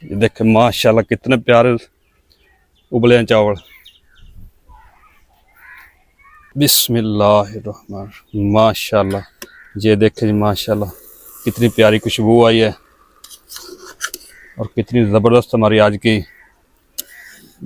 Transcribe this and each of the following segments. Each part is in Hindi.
ये देखे माशाल्लाह कितने प्यारे उबले हैं चावल। बिस्मिल्लाहिर्रहमान, माशाल्लाह। ये देखे जी माशाल्लाह कितनी प्यारी खुशबू आई है और कितनी ज़बरदस्त हमारी आज की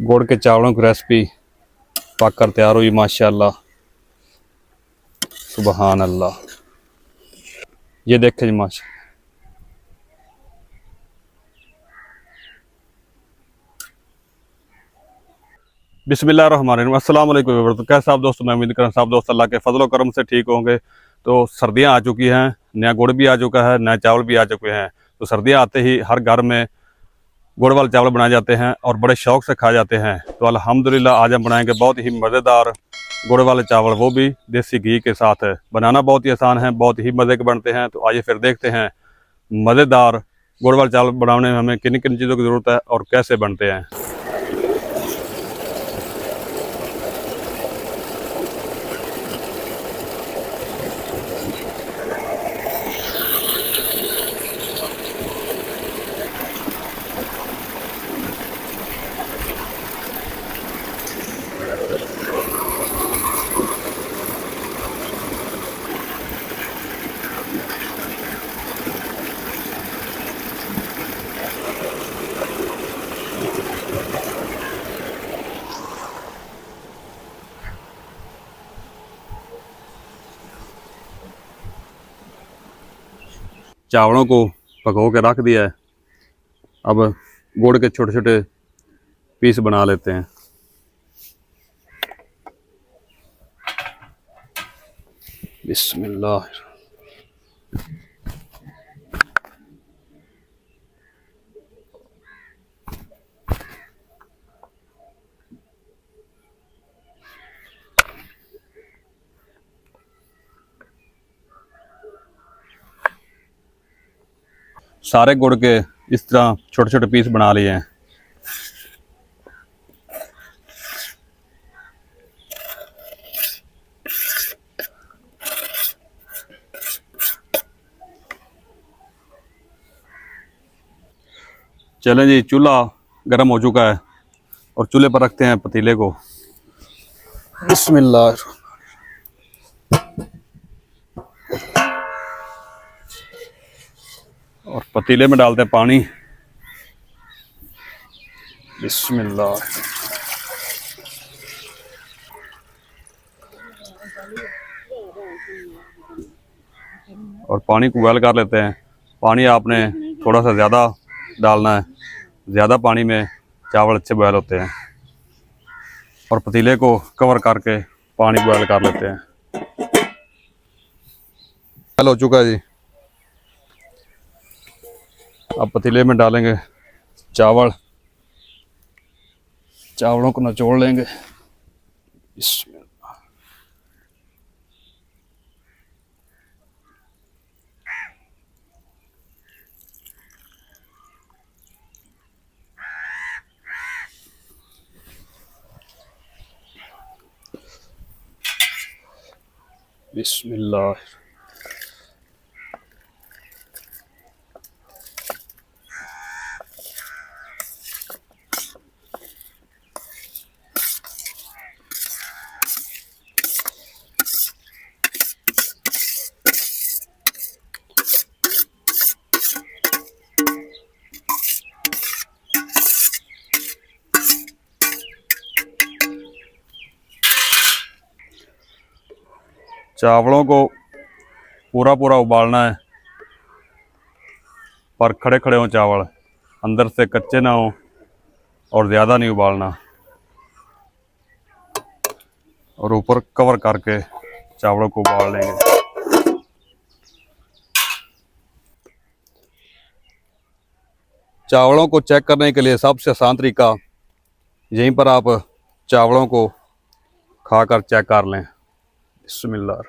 गुड़ के चावलों की रेसिपी पक कर तैयार हुई माशाल्लाह। सुबहान अल्लाह। ये देखे जी माशा बिस्मिल्लाहिर्रहमानिर्रहीम। अस्सलाम वालेकुम व्यूअर्स। तो कैसे आप दोस्तों, मैं उम्मीद कर सब दोस्त अल्लाह के फजल करम से ठीक होंगे। तो सर्दियां आ चुकी हैं, नया गुड़ भी आ चुका है, नए चावल भी आ चुके हैं। तो सर्दियां आते ही हर घर में गुड़ वाले चावल बनाए जाते हैं और बड़े शौक से खाए जाते हैं। तो अल्हम्दुलिल्लाह आज हम बनाएंगे बहुत ही मज़ेदार गुड़ वाले चावल, वो भी देसी घी के साथ। है बनाना बहुत ही आसान है, बहुत ही मज़े के बनते हैं। तो आइए फिर देखते हैं मज़ेदार गुड़ वाले चावल बनाने में हमें किन किन चीज़ों की ज़रूरत है और कैसे बनते हैं। चावलों को पको के रख दिया है, अब गुड़ के छोटे छोटे पीस बना लेते हैं। बिस्मिल्लाह। सारे गुड़ के इस तरह छोटे छोटे पीस बना लिए हैं। चलें जी, चूल्हा गर्म हो चुका है और चूल्हे पर रखते हैं पतीले को। बिस्मिल्लाह। और पतीले में डालते हैं पानी। बिस्मिल्लाह। और पानी को बॉयल कर लेते हैं। पानी आपने थोड़ा सा ज़्यादा डालना है, ज़्यादा पानी में चावल अच्छे बॉयल होते हैं। और पतीले को कवर करके पानी बॉयल कर लेते हैं। बॉयल हो चुका है जी। अब पतीले में डालेंगे चावल, चावलों को निचोड़ लेंगे। बिस्मिल्लाह। चावलों को पूरा पूरा उबालना है, पर खड़े खड़े हों चावल, अंदर से कच्चे ना हो और ज़्यादा नहीं उबालना। और ऊपर कवर करके चावलों को उबाल लेंगे। चावलों को चेक करने के लिए सबसे आसान तरीका, यहीं पर आप चावलों को खाकर चेक कर लें। बिस्मिल्लाह।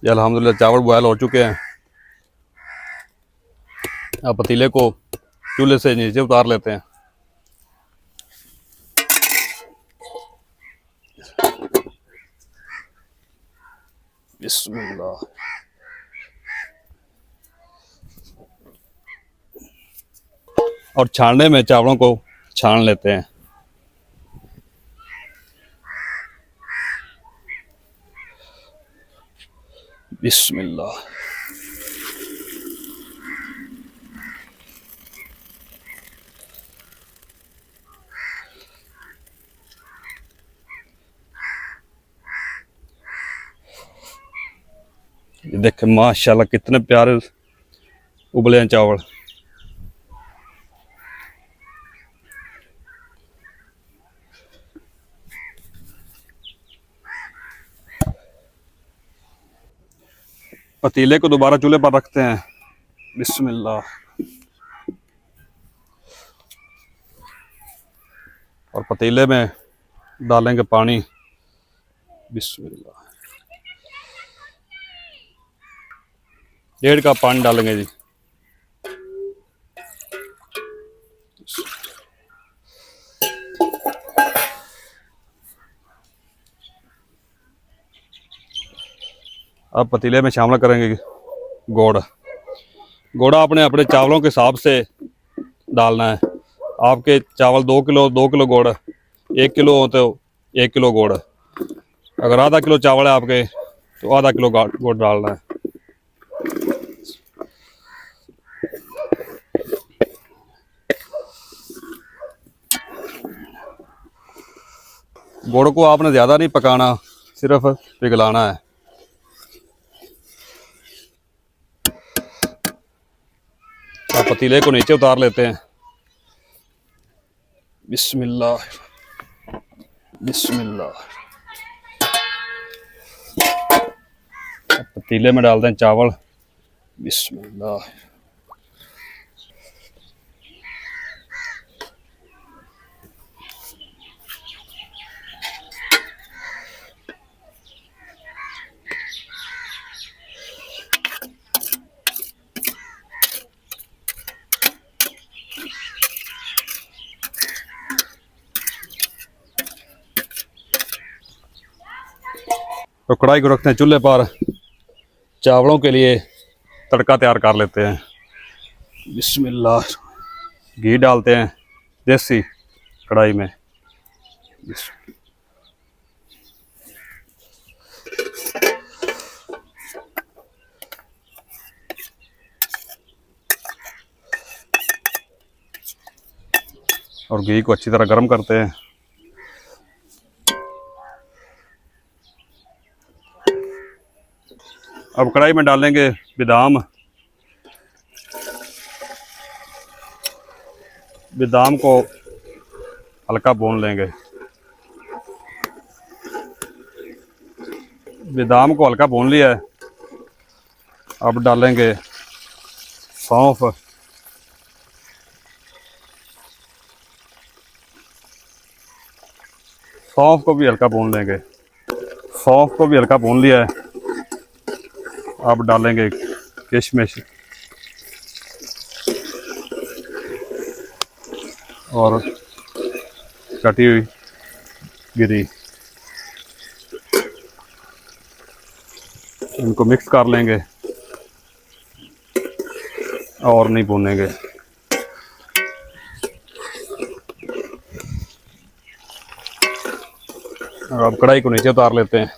ये अल्हम्दुलिल्लाह चावल बॉयल हो चुके हैं। अब पतीले को चूल्हे से नीचे उतार लेते हैं। बिस्मिल्लाह। और छानने में चावलों को छान लेते हैं। बिस्मिल्लाह। ये देखें माशाल्लाह कितने प्यारे उबले हैं चावल। पतीले को दोबारा चूल्हे पर रखते हैं। बिस्मिल्लाह। और पतीले में डालेंगे पानी। बिस्मिल्लाह। 1.5 कप पानी डालेंगे जी। अब पतीले में शामिल करेंगे गुड़। गुड़ आपने अपने चावलों के हिसाब से डालना है। आपके चावल 2 किलो गुड़, 1 किलो हो तो 1 किलो गुड़। अगर आधा किलो चावल है आपके तो आधा किलो गुड़ डालना है। गुड़ को आपने ज़्यादा नहीं पकाना, सिर्फ पिघलाना है। अब पतीले को नीचे उतार लेते हैं। बिस्मिल्लाह बिस्मिल्लाह। पतीले में डालते हैं चावल। बिस्मिल्लाह। तो कढ़ाई को रखते हैं चूल्हे पर। चावलों के लिए तड़का तैयार कर लेते हैं। बिस्मिल्लाह। घी डालते हैं देसी कढ़ाई में। और घी को अच्छी तरह गर्म करते हैं। अब कढ़ाई में डालेंगे बादाम। बादाम को हल्का भून लेंगे। बादाम को हल्का भून लिया है। अब डालेंगे सौंफ। सौंफ को भी हल्का भून लेंगे। सौंफ को भी हल्का भून लिया है। अब डालेंगे किशमिश और कटी हुई गिरी। इनको मिक्स कर लेंगे और नहीं भूनेंगे। अब कढ़ाई को नीचे उतार लेते हैं।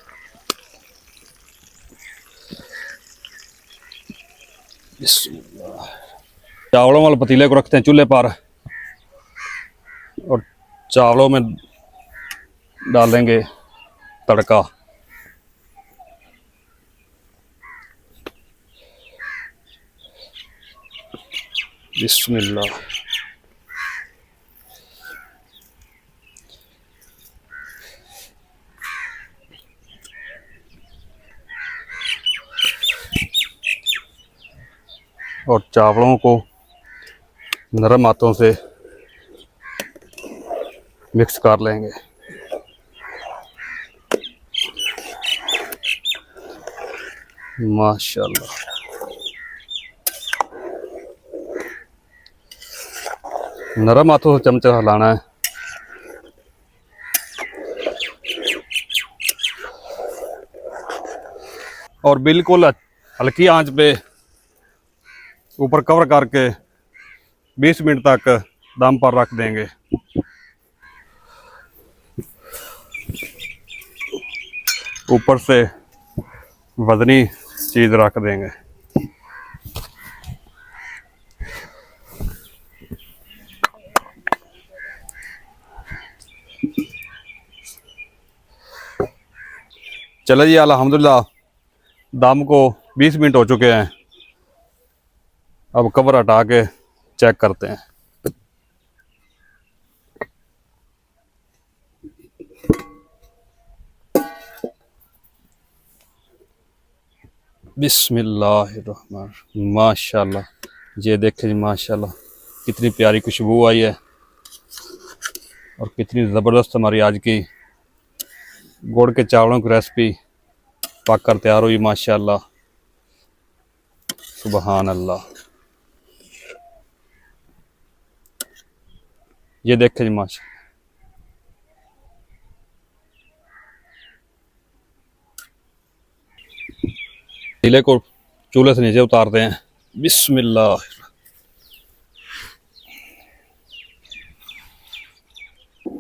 चावलों वाले पतीले को रखते हैं चूल्हे पर और चावलों में डालेंगे तड़का। बिस्मिल्लाह। और चावलों को नरम हाथों से मिक्स कर लेंगे। माशाल्लाह। नरम हाथों से चमचा हिलाना है। और बिल्कुल हल्की आंच पे ऊपर कवर करके 20 मिनट तक दम पर रख देंगे। ऊपर से वजनी चीज़ रख देंगे। चलो जी, अल्हम्दुलिल्लाह दम को 20 मिनट हो चुके हैं। अब कवर हटा के चेक करते हैं। बिस्मिल्लाहिर्रहमान, माशाल्लाह, ये देखें जी माशाल्लाह कितनी प्यारी खुशबू आई है और कितनी ज़बरदस्त हमारी आज की गुड़ के चावलों की रेसिपी पक कर तैयार हुई माशाल्लाह। सुबहान अल्लाह। ये देखें जी माशा, पतीले को चूल्हे से नीचे उतारते हैं। बिस्मिल्लाह।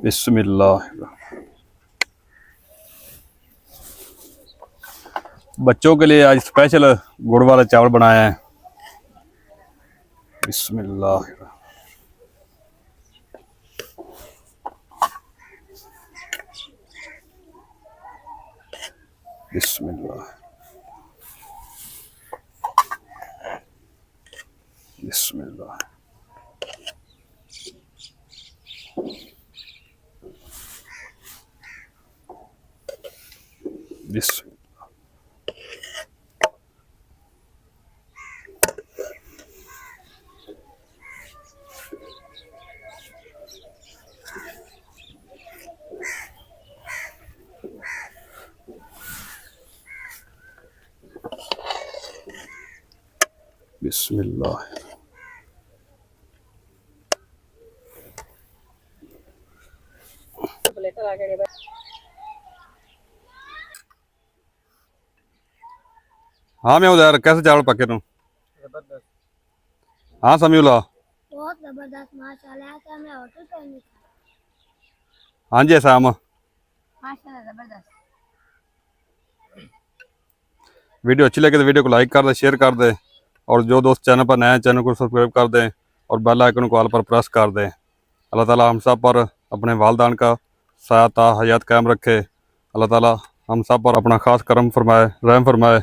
बिस्मिल्लाह। बच्चों के लिए आज स्पेशल गुड़ वाले चावल बनाए हैं। बिस्मिल्लाह। बिस्मिल्लाह। बिस्मिल्लाह। बिस्मिल्लाह। बिस्मिल्लाह। हाँ मैं उधर कैसे चावल पके तुम? हाँ समीउल्लाह, बहुत जबरदस्त माशाल्लाह। ऐसा मैं होटल पे नहीं खाया। हाँ जी साम। माशाल्लाह जबरदस्त। वीडियो अच्छी लगे तो वीडियो को लाइक कर दे, शेयर कर दे, और जो दोस्त चैनल पर नए हैं चैनल को सब्सक्राइब कर दें और बेल आइकन को ऑल पर प्रेस कर दें। अल्लाह ताला हम सब पर अपने वालिदैन का साया हयात कायम रखे। अल्लाह ताला हम सब पर अपना ख़ास करम फरमाए, रहम फरमाए।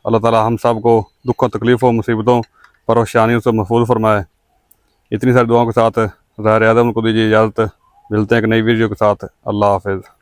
अल्लाह ताला हम सब को दुखों तकलीफ़ों मुसीबतों परेशानियों से महफूज फरमाए। इतनी सारी दुआओं के साथ ज़ाहिर आदम को दीजिए इजाज़त। मिलते हैं एक नई वीडियो के साथ। अल्लाह हाफ़िज़।